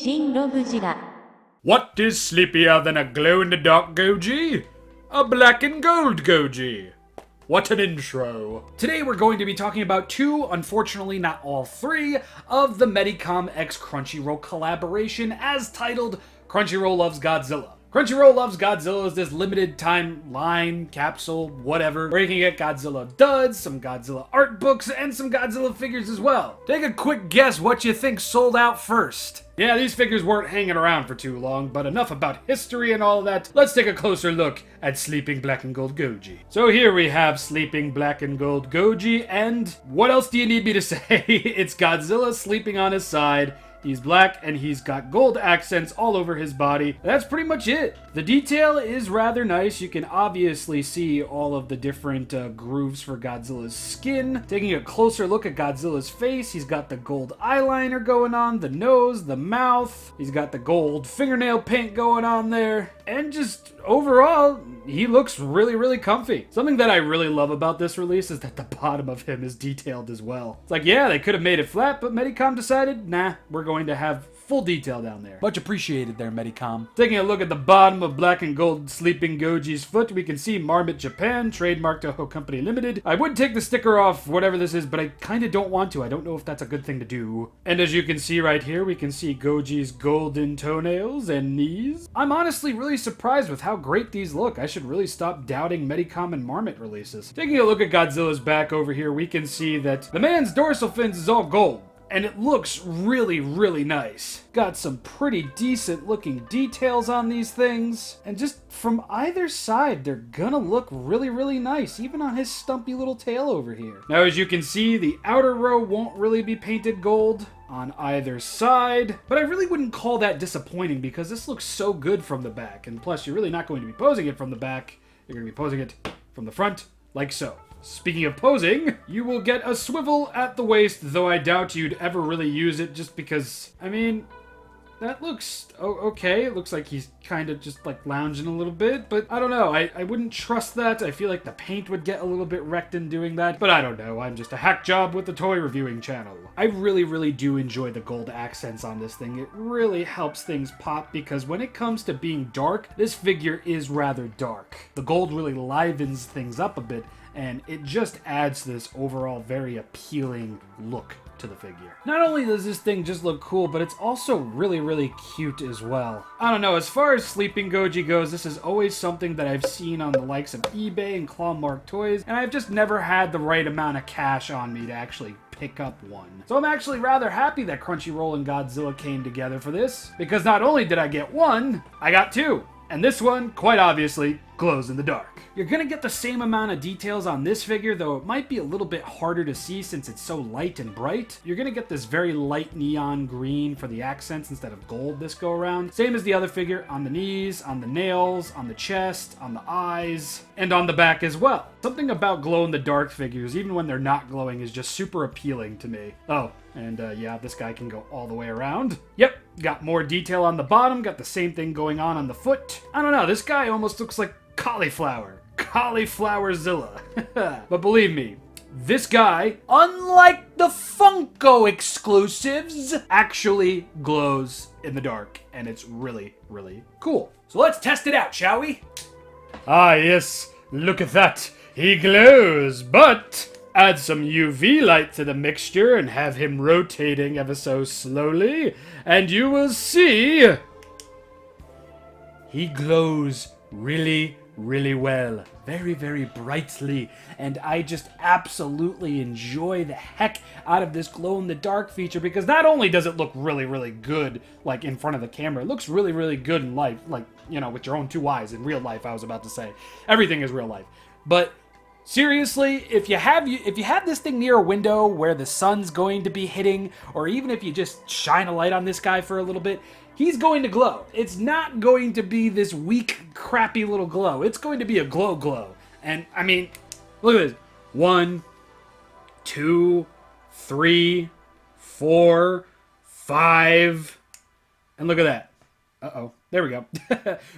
ShinRobjira. What is sleepier than a glow-in-the-dark GOJI? A black and gold GOJI. What an intro. Today we're going to be talking about two, unfortunately not all three, of the MediCom x Crunchyroll collaboration as titled Crunchyroll Loves Godzilla. Crunchyroll Loves Godzilla is this limited timeline, capsule, whatever, where you can get Godzilla duds, some Godzilla art books, and some Godzilla figures as well. Take a quick guess what you think sold out first. Yeah, these figures weren't hanging around for too long, but enough about history and all that. Let's take a closer look at Sleeping Black and Gold GOJI. So here we have Sleeping Black and Gold GOJI, and what else do you need me to say? It's Godzilla sleeping on his side. He's black, and he's got gold accents all over his body. That's pretty much it. The detail is rather nice. You can obviously see all of the different grooves for Godzilla's skin. Taking a closer look at Godzilla's face, he's got the gold eyeliner going on, the nose, the mouth. He's got the gold fingernail paint going on there. And just overall, he looks really, really comfy. Something that I really love about this release is that the bottom of him is detailed as well. It's like, yeah, they could have made it flat, but MediCom decided, nah, we're going to have full detail down there. Much appreciated there, MediCom. Taking a look at the bottom of Black and Gold Sleeping GOJI's foot, we can see Marmot Japan, trademark Toho Company Limited. I would take the sticker off, whatever this is, but I kind of don't want to. I don't know if that's a good thing to do. And as you can see right here, we can see GOJI's golden toenails and knees. I'm honestly really surprised with how great these look. I should really stop doubting MediCom and Marmot releases. Taking a look at Godzilla's back over here, we can see that the man's dorsal fins is all gold. And it looks really, really nice. Got some pretty decent looking details on these things. And just from either side, they're gonna look really, really nice, even on his stumpy little tail over here. Now, as you can see, the outer row won't really be painted gold on either side, but I really wouldn't call that disappointing because this looks so good from the back. And plus, you're really not going to be posing it from the back. You're gonna be posing it from the front, like so. Speaking of posing, you will get a swivel at the waist, though I doubt you'd ever really use it just because, I mean, that looks okay. It looks like he's kind of just like lounging a little bit, but I don't know. I wouldn't trust that. I feel like the paint would get a little bit wrecked in doing that, but I don't know. I'm just a hack job with the toy reviewing channel. I really, really do enjoy the gold accents on this thing. It really helps things pop because when it comes to being dark, this figure is rather dark. The gold really livens things up a bit, and it just adds this overall very appealing look to the figure. Not only does this thing just look cool, but it's also really, really cute as well. I don't know, as far as Sleeping GOJI goes, this is always something that I've seen on the likes of eBay and Clawmark Toys, and I've just never had the right amount of cash on me to actually pick up one. So I'm actually rather happy that Crunchyroll and Godzilla came together for this, because not only did I get one, I got two. And this one, quite obviously, glows in the dark. You're gonna get the same amount of details on this figure, though it might be a little bit harder to see since it's so light and bright. You're gonna get this very light neon green for the accents instead of gold this go around. Same as the other figure on the knees, on the nails, on the chest, on the eyes, and on the back as well. Something about glow-in-the-dark figures, even when they're not glowing, is just super appealing to me. Oh, and yeah, this guy can go all the way around. Yep, got more detail on the bottom, got the same thing going on the foot. I don't know, this guy almost looks like cauliflower. Cauliflowerzilla. But believe me, this guy, unlike the Funko exclusives, actually glows in the dark, and it's really, really cool. So let's test it out, shall we? Ah, yes, look at that. He glows, but add some UV light to the mixture and have him rotating ever so slowly, and you will see he glows really, really well. Very, very brightly. And I just absolutely enjoy the heck out of this glow-in-the-dark feature because not only does it look really, really good, like, in front of the camera, it looks really, really good in life, like, you know, with your own two eyes in real life, I was about to say. Everything is real life. But seriously, if you have this thing near a window where the sun's going to be hitting, or even if you just shine a light on this guy for a little bit, he's going to glow. It's not going to be this weak, crappy little glow. It's going to be a glow. And, I mean, look at this. 1, 2, 3, 4, 5. And look at that. Uh-oh. There we go.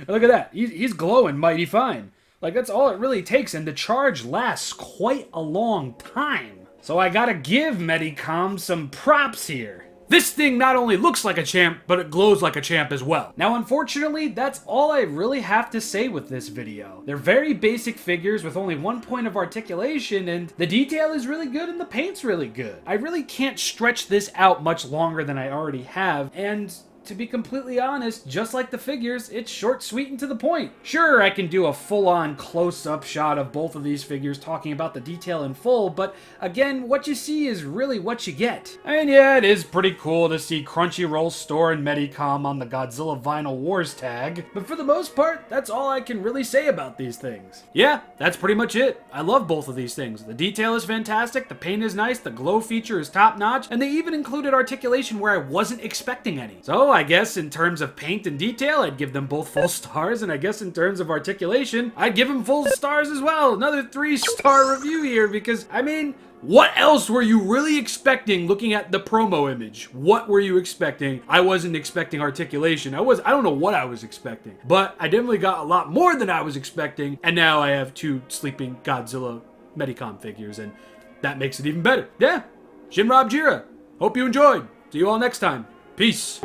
Look at that. He's glowing mighty fine. Like, that's all it really takes, and the charge lasts quite a long time. So I gotta give MediCom some props here. This thing not only looks like a champ, but it glows like a champ as well. Now, unfortunately, that's all I really have to say with this video. They're very basic figures with only one point of articulation, and the detail is really good and the paint's really good. I really can't stretch this out much longer than I already have, and to be completely honest, just like the figures, it's short, sweet, and to the point. Sure, I can do a full-on close-up shot of both of these figures talking about the detail in full, but again, what you see is really what you get. And yeah, it is pretty cool to see Crunchyroll store and MediCom on the Godzilla Vinyl Wars tag, but for the most part, that's all I can really say about these things. Yeah, that's pretty much it. I love both of these things. The detail is fantastic, the paint is nice, the glow feature is top-notch, and they even included articulation where I wasn't expecting any. So I guess in terms of paint and detail, I'd give them both full stars, and I guess in terms of articulation, I'd give them full stars as well. Another 3-star review here, because, I mean, what else were you really expecting looking at the promo image? What were you expecting? I wasn't expecting articulation. I don't know what I was expecting, but I definitely got a lot more than I was expecting, and now I have 2 sleeping Godzilla MediCom figures, and that makes it even better. Yeah, ShinRobjira. Hope you enjoyed. See you all next time. Peace.